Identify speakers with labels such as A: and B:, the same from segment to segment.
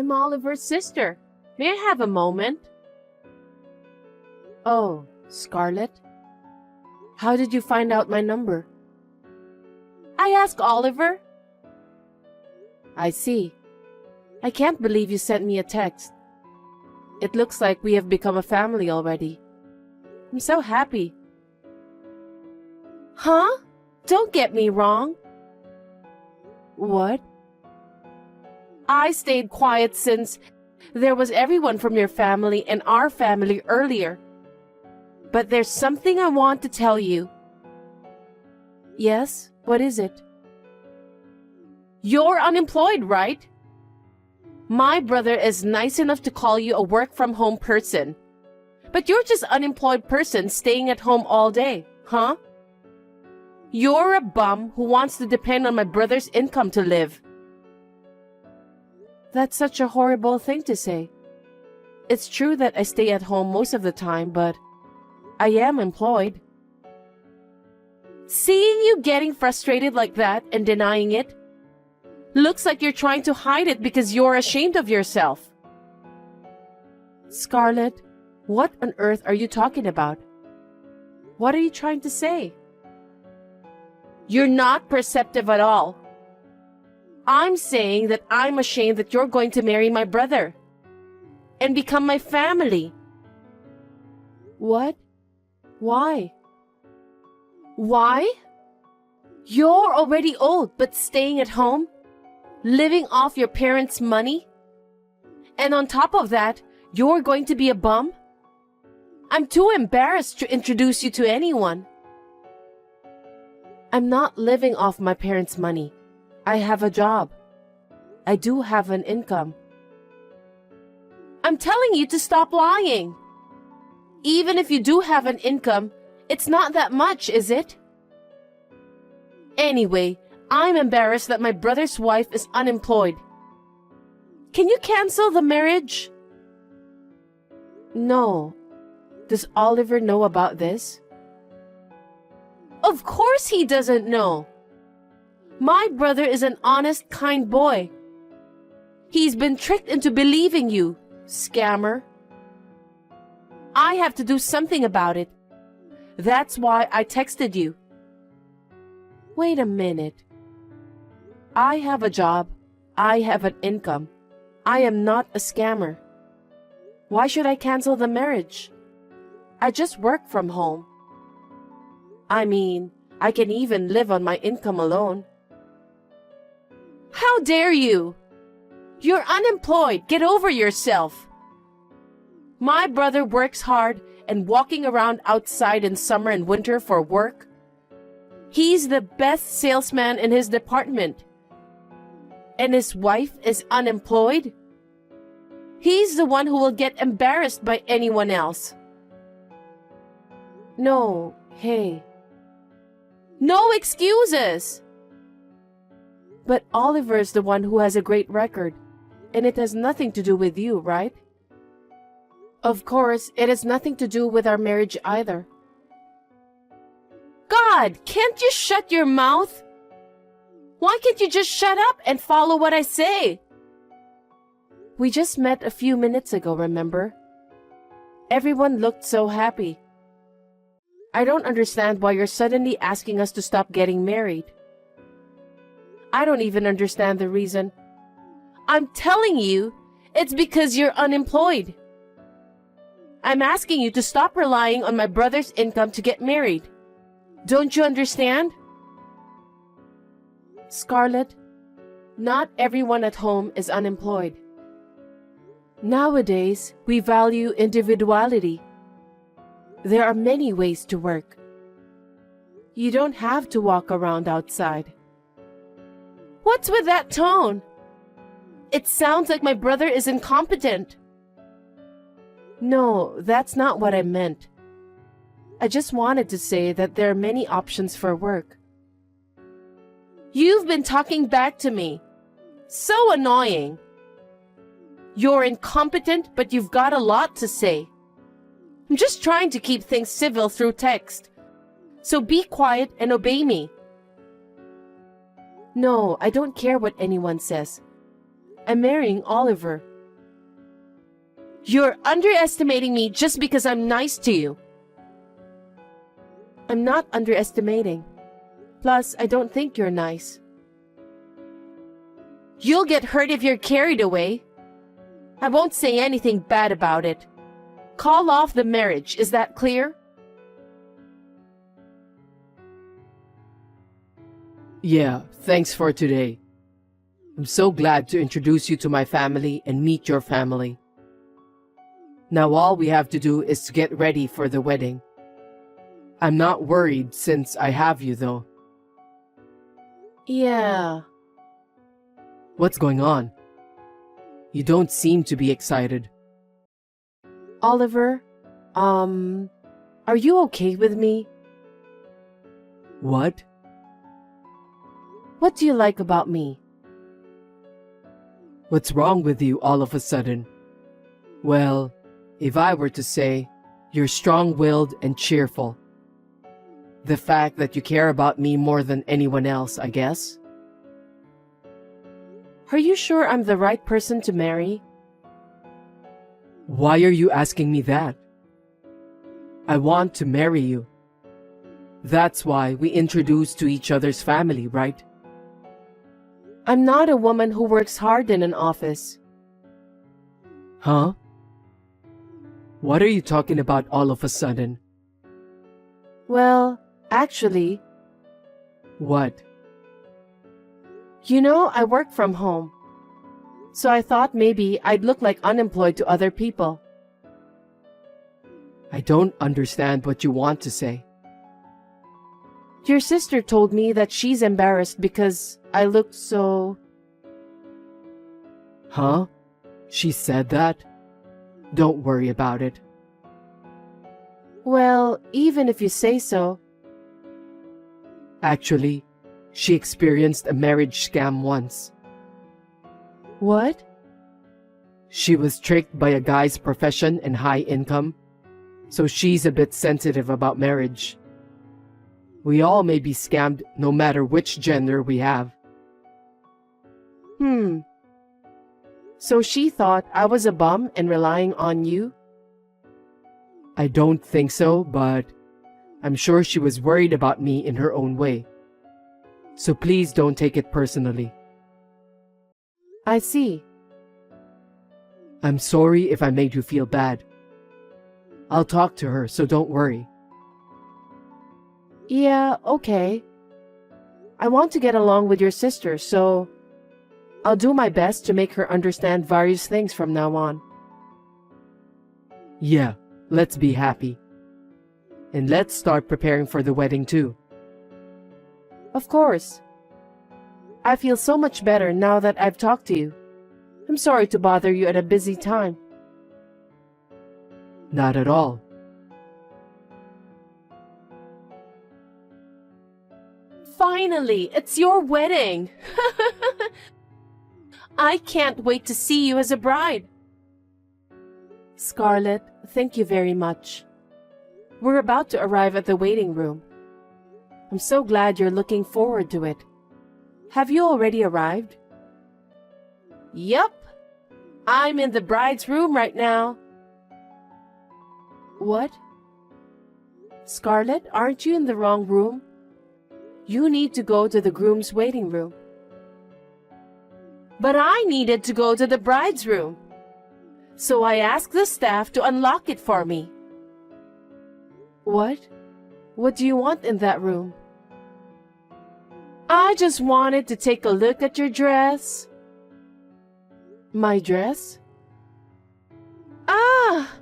A: I'm Oliver's sister. May I have a moment? Oh, Scarlett? How did you find out my number? I asked Oliver. I see. I can't believe you sent me a text. It looks like we have become a family already. I'm so happy. Huh? Don't get me wrong. What? I stayed quiet since there was everyone from your family and our family earlier. But there's something I want to tell you. Yes? What is it? You're unemployed, right? My brother is nice enough to call you a work-from-home person. But you're just an unemployed person staying at home all day, huh? You're a bum who wants to depend on my brother's income to live. That's such a horrible thing to say. It's true that I stay at home most of the time, but I am employed. Seeing you getting frustrated like that and denying it looks like you're trying to hide it because you're ashamed of yourself. Scarlett, what on earth are you talking about? What are you trying to say? You're not perceptive at all. I'm saying that I'm ashamed that you're going to marry my brother and become my family. What? Why? Why? You're already old but staying at home, living off your parents' money, and on top of that, you're going to be a bum? I'm too embarrassed to introduce you to anyone. I'm not living off my parents' money. I have a job. I do have an income. I'm telling you to stop lying. Even if you do have an income, it's not that much, is it? Anyway, I'm embarrassed that my brother's wife is unemployed. Can you cancel the marriage? No. Does Oliver know about this? Of course he doesn't know. My brother is an honest, kind boy. He's been tricked into believing you, scammer. I have to do something about it. That's why I texted you. Wait a minute. I have a job. I have an income. I am not a scammer. Why should I cancel the marriage? I just work from home. I mean, I can even live on my income alone. How dare you? You're unemployed. Get over yourself. My brother works hard and walking around outside in summer and winter for work. He's the best salesman in his department. And his wife is unemployed? He's the one who will get embarrassed by anyone else. No, hey. No excuses! But Oliver's the one who has a great record, and it has nothing to do with you, right? Of course, it has nothing to do with our marriage either. God, can't you shut your mouth? Why can't you just shut up and follow what I say? We just met a few minutes ago, remember? Everyone looked so happy. I don't understand why you're suddenly asking us to stop getting married. I don't even understand the reason. I'm telling you, it's because you're unemployed. I'm asking you to stop relying on my brother's income to get married. Don't you understand? Scarlett, not everyone at home is unemployed. Nowadays, we value individuality. There are many ways to work. You don't have to walk around outside. What's with that tone? It sounds like my brother is incompetent. No, that's not what I meant. I just wanted to say that there are many options for work. You've been talking back to me. So annoying. You're incompetent, but you've got a lot to say. I'm just trying to keep things civil through text. So be quiet and obey me. No, I don't care what anyone says. I'm marrying Oliver, You're underestimating me just because I'm nice to you. I'm not underestimating. Plus, I don't think you're nice. You'll get hurt if you're carried away. I won't say anything bad about it. Call off the marriage, is that clear?
B: Yeah, thanks for today. I'm so glad to introduce you to my family and meet your family. Now all we have to do is to get ready for the wedding. I'm not worried since I have you though.
A: Yeah.
B: What's going on? You don't seem to be excited.
A: Oliver, are you okay with me?
B: What?
A: What do you like about me?
B: What's wrong with you all of a sudden? Well, if I were to say, you're strong-willed and cheerful. The fact that you care about me more than anyone else, I guess.
A: Are you sure I'm the right person to marry?
B: Why are you asking me that? I want to marry you. That's why we introduced to each other's family, right?
A: I'm not a woman who works hard in an office.
B: Huh? What are you talking about all of a sudden?
A: Well, actually,
B: What?
A: you know, I work from home. So I thought maybe I'd look like unemployed to other people.
B: I don't understand what you want to say.
A: Your sister told me that she's embarrassed because I looked so...
B: Huh? She said that? Don't worry about it.
A: Well, even if you say so.
B: Actually, she experienced a marriage scam once.
A: What?
B: She was tricked by a guy's profession and high income, so she's a bit sensitive about marriage. We all may be scammed no matter which gender we have.
A: So she thought I was a bum and relying on you?
B: I don't think so, but I'm sure she was worried about me in her own way. So please don't take it personally.
A: I see.
B: I'm sorry if I made you feel bad. I'll talk to her, so don't worry.
A: Yeah, okay. I want to get along with your sister, so I'll do my best to make her understand various things from now on.
B: Yeah, let's be happy. And let's start preparing for the wedding too.
A: Of course. I feel so much better now that I've talked to you. I'm sorry to bother you at a busy time.
B: Not at all.
A: Finally, it's your wedding! I can't wait to see you as a bride. Scarlett, thank you very much. We're about to arrive at the waiting room. I'm so glad you're looking forward to it. Have you already arrived? Yup. I'm in the bride's room right now. What? Scarlett, aren't you in the wrong room? You need to go to the groom's waiting room. But I needed to go to the bride's room. So I asked the staff to unlock it for me. What? What do you want in that room? I just wanted to take a look at your dress. My dress? Ah!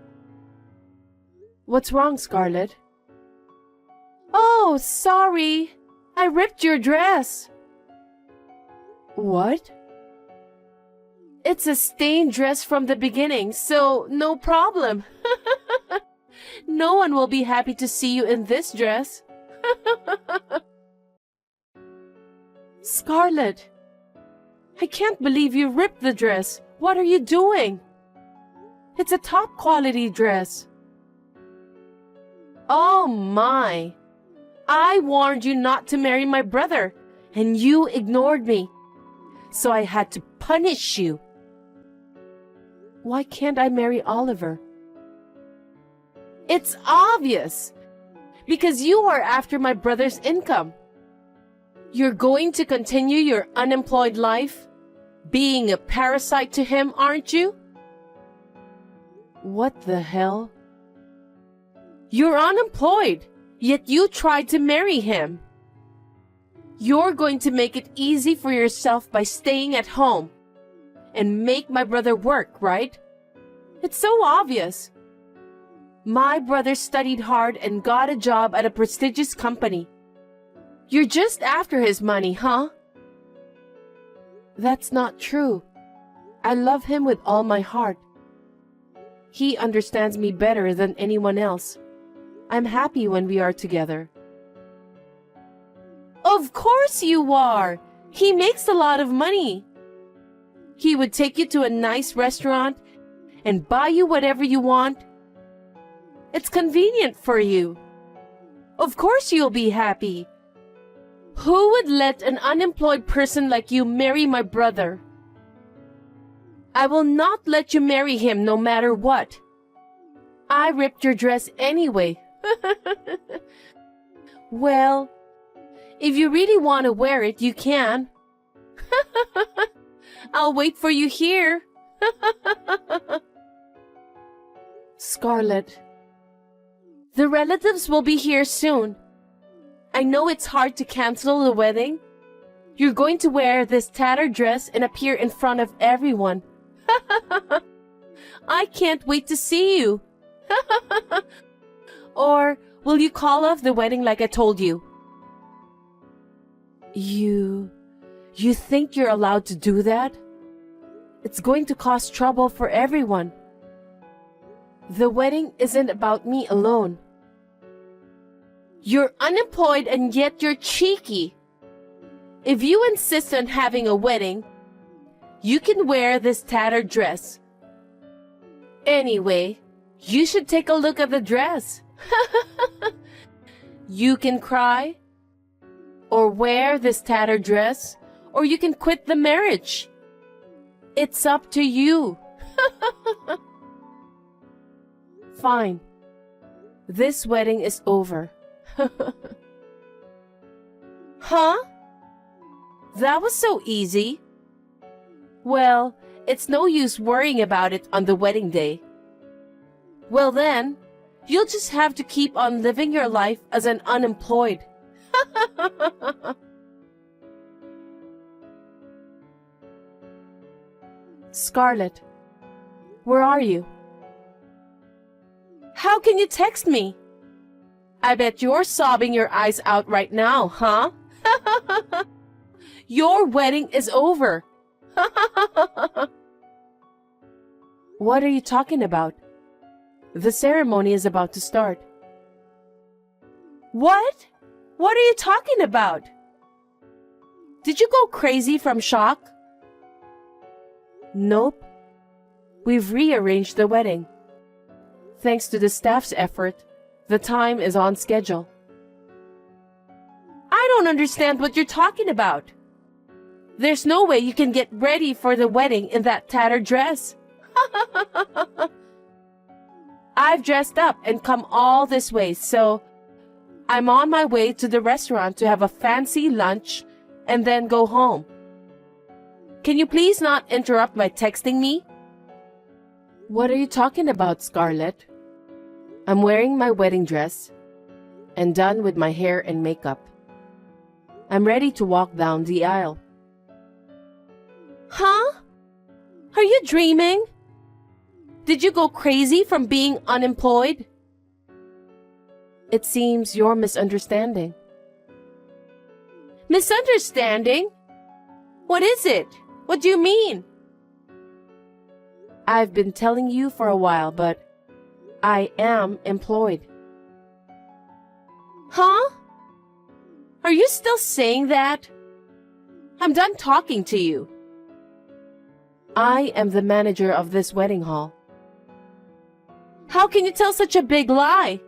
A: What's wrong, Scarlett? Oh, sorry. I ripped your dress. What? It's a stained dress from the beginning, so no problem. No one will be happy to see you in this dress. Scarlett, I can't believe you ripped the dress. What are you doing? It's a top quality dress. Oh my. I warned you not to marry my brother, and you ignored me. So I had to punish you. Why can't I marry Oliver? It's obvious! Because you are after my brother's income. You're going to continue your unemployed life, being a parasite to him, aren't you? What the hell? You're unemployed, yet you tried to marry him. You're going to make it easy for yourself by staying at home and make my brother work, right? It's so obvious. My brother studied hard and got a job at a prestigious company. You're just after his money, huh? That's not true. I love him with all my heart. He understands me better than anyone else. I'm happy when we are together. Of course you are! He makes a lot of money. He would take you to a nice restaurant and buy you whatever you want. It's convenient for you. Of course you'll be happy. Who would let an unemployed person like you marry my brother? I will not let you marry him no matter what. I ripped your dress anyway. Well, if you really want to wear it, you can. I'll wait for you here. Scarlett, the relatives will be here soon. I know it's hard to cancel the wedding. You're going to wear this tattered dress and appear in front of everyone. I can't wait to see you. Or will you call off the wedding like I told you? You think you're allowed to do that? It's going to cause trouble for everyone. The wedding isn't about me alone. You're unemployed and yet you're cheeky. If you insist on having a wedding, you can wear this tattered dress. Anyway, you should take a look at the dress. You can cry, or wear this tattered dress, or you can quit the marriage. It's up to you. Fine. This wedding is over. Huh? That was so easy. Well, it's no use worrying about it on the wedding day. Well then, you'll just have to keep on living your life as an unemployed. Scarlett, where are you? How can you text me? I bet you're sobbing your eyes out right now, huh? Your wedding is over. What are you talking about? The ceremony is about to start. What? What are you talking about? Did you go crazy from shock? Nope. We've rearranged the wedding. Thanks to the staff's effort, the time is on schedule. I don't understand what you're talking about. There's no way you can get ready for the wedding in that tattered dress. I've dressed up and come all this way, so I'm on my way to the restaurant to have a fancy lunch and then go home. Can you please not interrupt by texting me? What are you talking about, Scarlett? I'm wearing my wedding dress and done with my hair and makeup. I'm ready to walk down the aisle. Huh? Are you dreaming? Did you go crazy from being unemployed? It seems you're misunderstanding. Misunderstanding? What is it? What do you mean? I've been telling you for a while, but I am employed. Huh? Are you still saying that? I'm done talking to you. I am the manager of this wedding hall. How can you tell such a big lie?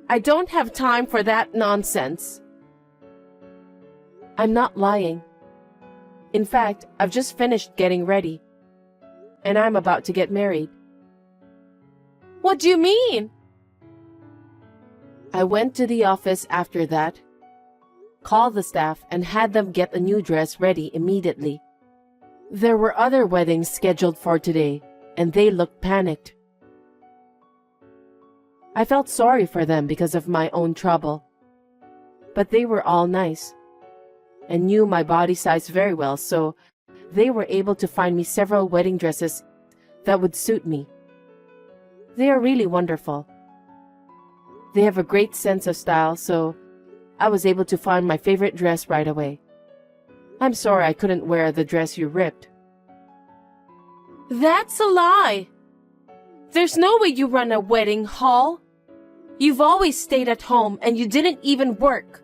A: I don't have time for that nonsense. I'm not lying. In fact, I've just finished getting ready. and I'm about to get married. What do you mean? I went to the office after that, called the staff, and had them get a new dress ready immediately. There were other weddings scheduled for today, and they looked panicked. I felt sorry for them because of my own trouble, but they were all nice and knew my body size very well, so they were able to find me several wedding dresses that would suit me. They are really wonderful. They have a great sense of style, so I was able to find my favorite dress right away. I'm sorry I couldn't wear the dress you ripped. That's a lie! There's no way you run a wedding hall. You've always stayed at home and you didn't even work.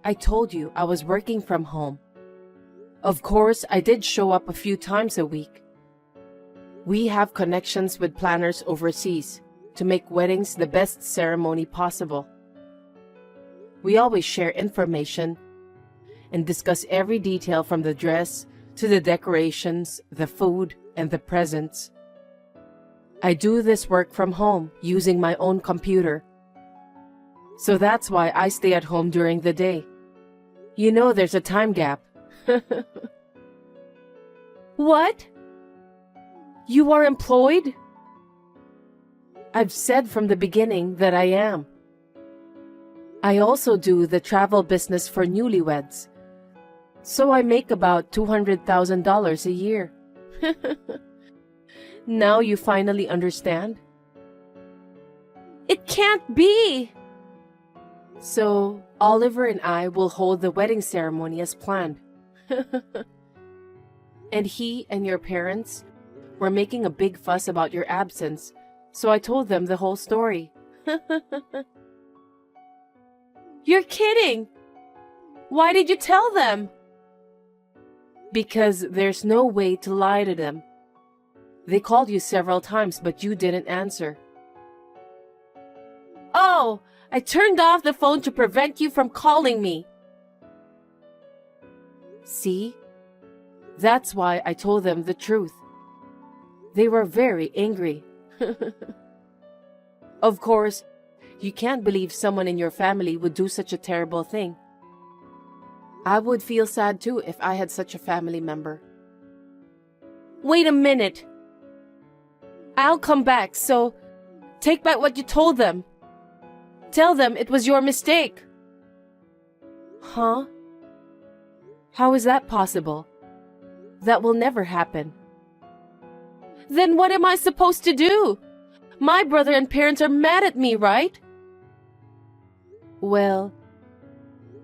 A: I told you I was working from home. Of course, I did show up a few times a week. We have connections with planners overseas to make weddings the best ceremony possible. We always share information and discuss every detail from the dress to the decorations, the food, and the presents. I do this work from home using my own computer. So that's why I stay at home during the day. You know there's a time gap. What? You are employed? I've said from the beginning that I am. I also do the travel business for newlyweds, so I make about $200,000 a year. Now you finally understand? It can't be! So, Oliver and I will hold the wedding ceremony as planned. And he and your parents were making a big fuss about your absence, so I told them the whole story. You're kidding! Why did you tell them? Because there's no way to lie to them. They called you several times, but you didn't answer. Oh, I turned off the phone to prevent you from calling me. See? That's why I told them the truth. They were very angry. Of course, you can't believe someone in your family would do such a terrible thing. I would feel sad too if I had such a family member. Wait a minute. I'll come back, so take back what you told them. Tell them it was your mistake. Huh? How is that possible? That will never happen. Then what am I supposed to do? My brother and parents are mad at me, right? Well,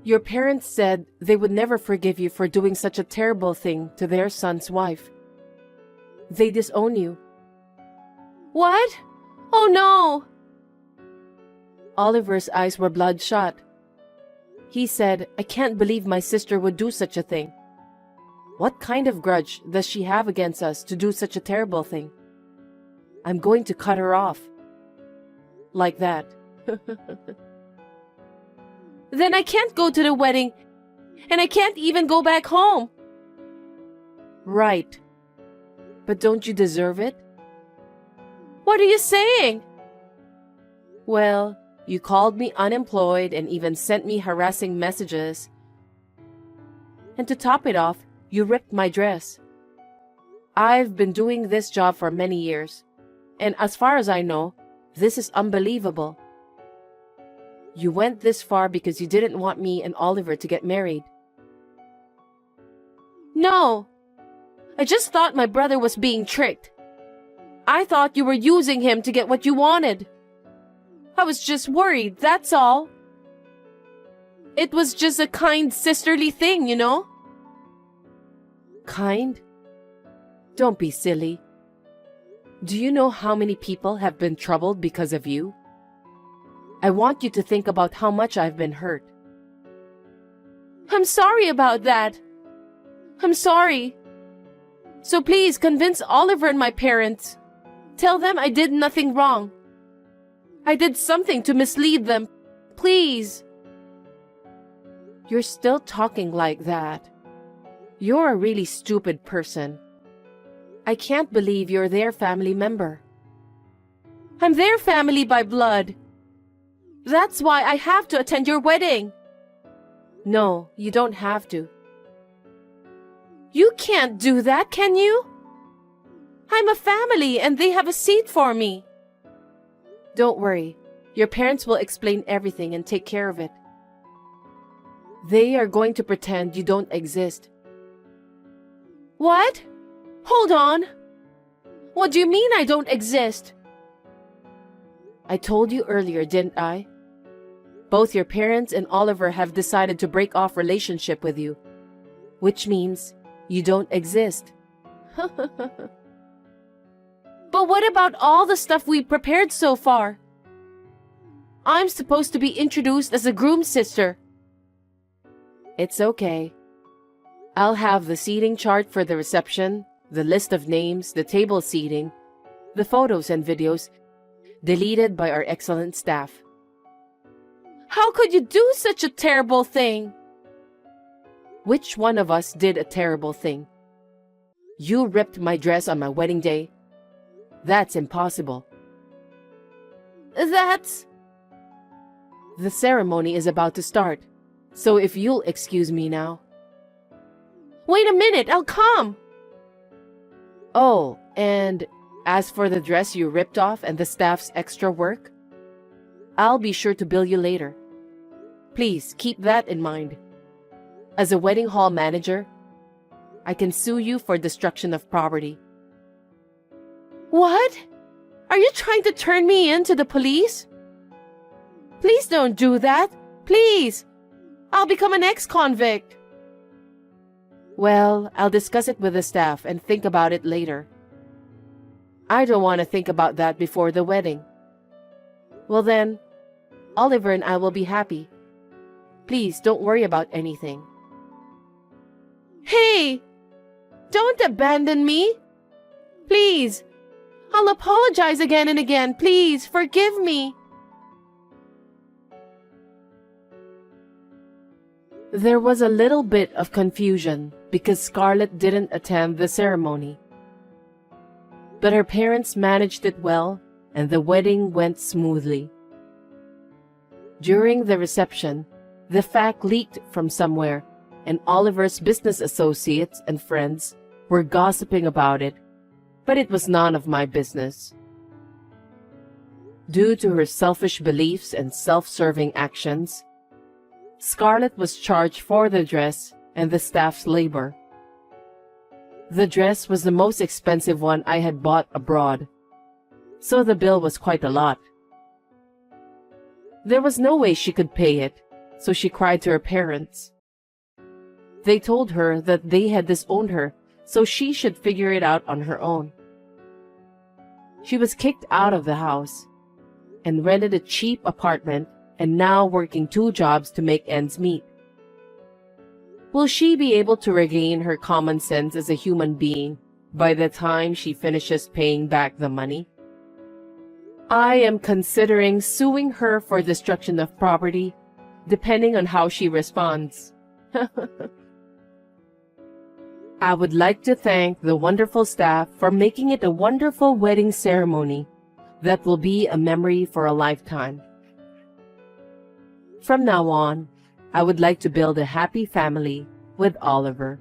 A: your parents said they would never forgive you for doing such a terrible thing to their son's wife. They disown you. What? Oh no! Oliver's eyes were bloodshot. He said, I can't believe my sister would do such a thing. What kind of grudge does she have against us to do such a terrible thing? I'm going to cut her off. Like that. Then I can't go to the wedding, and I can't even go back home. Right. But don't you deserve it? What are you saying? Well, you called me unemployed and even sent me harassing messages. And to top it off, you ripped my dress. I've been doing this job for many years, and as far as I know, this is unbelievable. You went this far because you didn't want me and Oliver to get married. No, I just thought my brother was being tricked. I thought you were using him to get what you wanted. I was just worried, that's all. It was just a kind sisterly thing, you know? Kind? Don't be silly. Do you know how many people have been troubled because of you? I want you to think about how much I've been hurt. I'm sorry about that. I'm sorry. So please convince Oliver and my parents. Tell them I did nothing wrong. I did something to mislead them. Please. You're still talking like that. You're a really stupid person. I can't believe you're their family member. I'm their family by blood. That's why I have to attend your wedding. No, you don't have to. You can't do that, can you? I'm a family and they have a seat for me. Don't worry. Your parents will explain everything and take care of it. They are going to pretend you don't exist. What? Hold on. What do you mean I don't exist? I told you earlier, didn't I? Both your parents and Oliver have decided to break off relationship with you, which means you don't exist. But what about all the stuff we prepared so far? I'm supposed to be introduced as a groom's sister. It's okay. I'll have the seating chart for the reception, the list of names, the table seating, the photos and videos deleted by our excellent staff. How could you do such a terrible thing? Which one of us did a terrible thing? You ripped my dress on my wedding day. That's impossible. The ceremony is about to start, so if you'll excuse me now. Wait a minute, I'll come. Oh, and as for the dress you ripped off and the staff's extra work, I'll be sure to bill you later. Please keep that in mind. As a wedding hall manager, I can sue you for destruction of property. What? Are you trying to turn me in to the police? Please don't do that. Please. I'll become an ex-convict. Well, I'll discuss it with the staff and think about it later. I don't want to think about that before the wedding. Well then, Oliver and I will be happy. Please don't worry about anything. Hey! Don't abandon me! Please! I'll apologize again and again. Please, forgive me. There was a little bit of confusion because Scarlett didn't attend the ceremony. But her parents managed it well and the wedding went smoothly. During the reception, the fact leaked from somewhere and Oliver's business associates and friends were gossiping about it, but it was none of my business. Due to her selfish beliefs and self-serving actions, Scarlett was charged for the dress and the staff's labor. The dress was the most expensive one I had bought abroad, so the bill was quite a lot. There was no way she could pay it, so she cried to her parents. They told her that they had disowned her, so she should figure it out on her own. She was kicked out of the house and rented a cheap apartment and now working 2 jobs to make ends meet. Will she be able to regain her common sense as a human being by the time she finishes paying back the money? I am considering suing her for destruction of property, depending on how she responds. I would like to thank the wonderful staff for making it a wonderful wedding ceremony that will be a memory for a lifetime. From now on, I would like to build a happy family with Oliver.